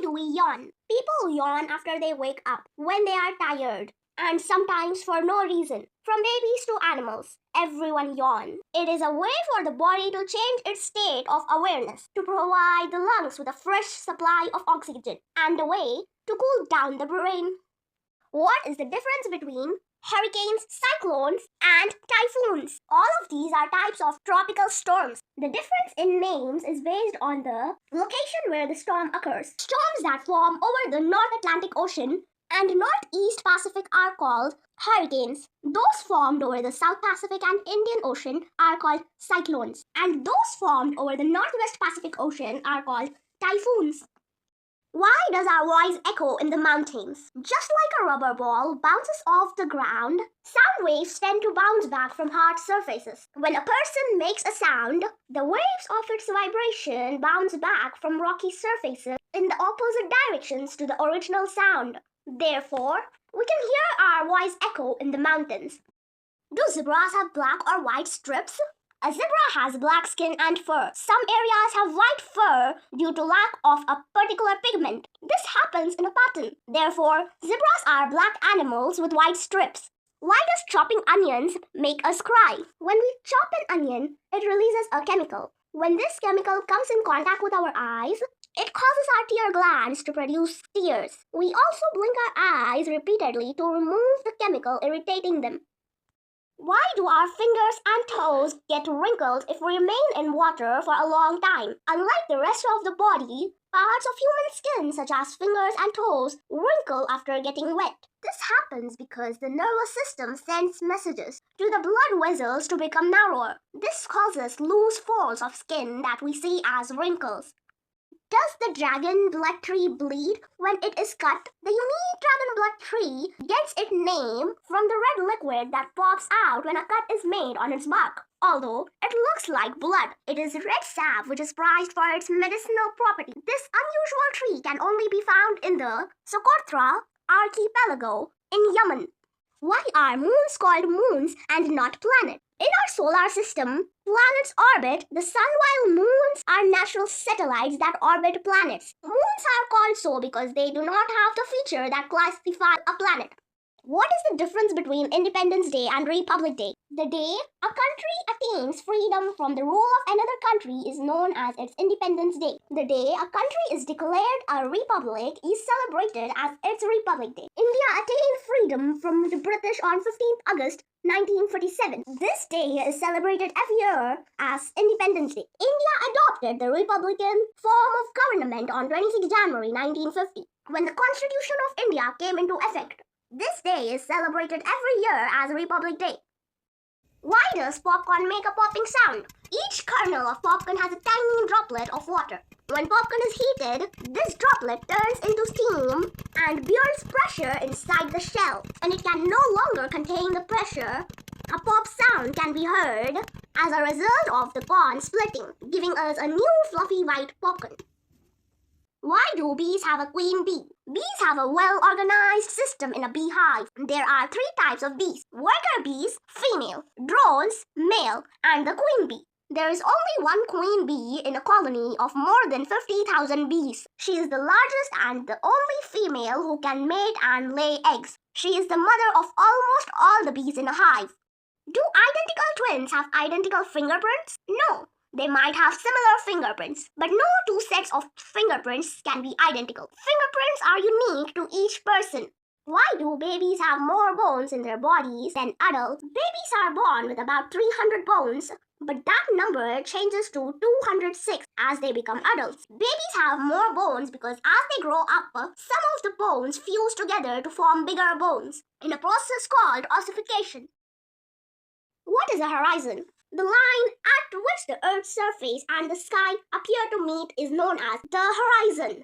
do we yawn? People yawn after they wake up, when they are tired, and sometimes for no reason. From babies to animals, everyone yawns. It is a way for the body to change its state of awareness, to provide the lungs with a fresh supply of oxygen, and a way to cool down the brain. What is the difference between hurricanes, cyclones, and typhoons? All of these are types of tropical storms. The difference in names is based on the location where the storm occurs. Storms that form over the North Atlantic Ocean and Northeast Pacific are called hurricanes. Those formed over the South Pacific and Indian Ocean are called cyclones. And those formed over the Northwest Pacific Ocean are called typhoons. Why does our voice echo in the mountains? Just like a rubber ball bounces off the ground, sound waves tend to bounce back from hard surfaces. When a person makes a sound, the waves of its vibration bounce back from rocky surfaces in the opposite directions to the original sound. Therefore, we can hear our voice echo in the mountains. Do zebras have black or white strips? A zebra has black skin and fur. Some areas have white fur due to lack of a particular pigment. This happens in a pattern. Therefore, zebras are black animals with white strips. Why does chopping onions make us cry? When we chop an onion, it releases a chemical. When this chemical comes in contact with our eyes, it causes our tear glands to produce tears. We also blink our eyes repeatedly to remove the chemical irritating them. Why do our fingers and toes get wrinkled if we remain in water for a long time? Unlike the rest of the body, parts of human skin such as fingers and toes wrinkle after getting wet. This happens because the nervous system sends messages to the blood vessels to become narrower. This causes loose folds of skin that we see as wrinkles. Does the dragon blood tree bleed when it is cut? The unique dragon blood tree gets its name from the red liquid that pops out when a cut is made on its bark. Although it looks like blood, it is red sap which is prized for its medicinal property. This unusual tree can only be found in the Socotra archipelago in Yemen. Why are moons called moons and not planets? In our solar system, planets orbit the sun while moons are natural satellites that orbit planets. Moons are called so because they do not have the feature that classifies a planet. What is the difference between Independence Day and Republic Day? The day a country attains freedom from the rule of another country is known as its Independence Day. The day a country is declared a republic is celebrated as its Republic Day. India attained freedom from the British on 15th August 1947. This day is celebrated every year as Independence Day. India adopted the Republican form of government on 26 January 1950 when the Constitution of India came into effect. This day is celebrated every year as Republic Day. Why does popcorn make a popping sound? Each kernel of popcorn has a tiny droplet of water. When popcorn is heated, this droplet turns into steam and builds pressure inside the shell, and it can no longer contain the pressure. A pop sound can be heard as a result of the corn splitting, giving us a new fluffy white popcorn. Why do bees have a queen bee? Bees have a well-organized system in a beehive. There are 3 types of bees: worker bees, female, drones, male, and the queen bee. There is only one queen bee in a colony of more than 50,000 bees. She is the largest and the only female who can mate and lay eggs. She is the mother of almost all the bees in a hive. Do identical twins have identical fingerprints? No. They might have similar fingerprints, but no 2 sets of fingerprints can be identical. Fingerprints are unique to each person. Why do babies have more bones in their bodies than adults? Babies are born with about 300 bones, but that number changes to 206 as they become adults. Babies have more bones because as they grow up, some of the bones fuse together to form bigger bones in a process called ossification. What is a horizon? The line at which the Earth's surface and the sky appear to meet is known as the horizon.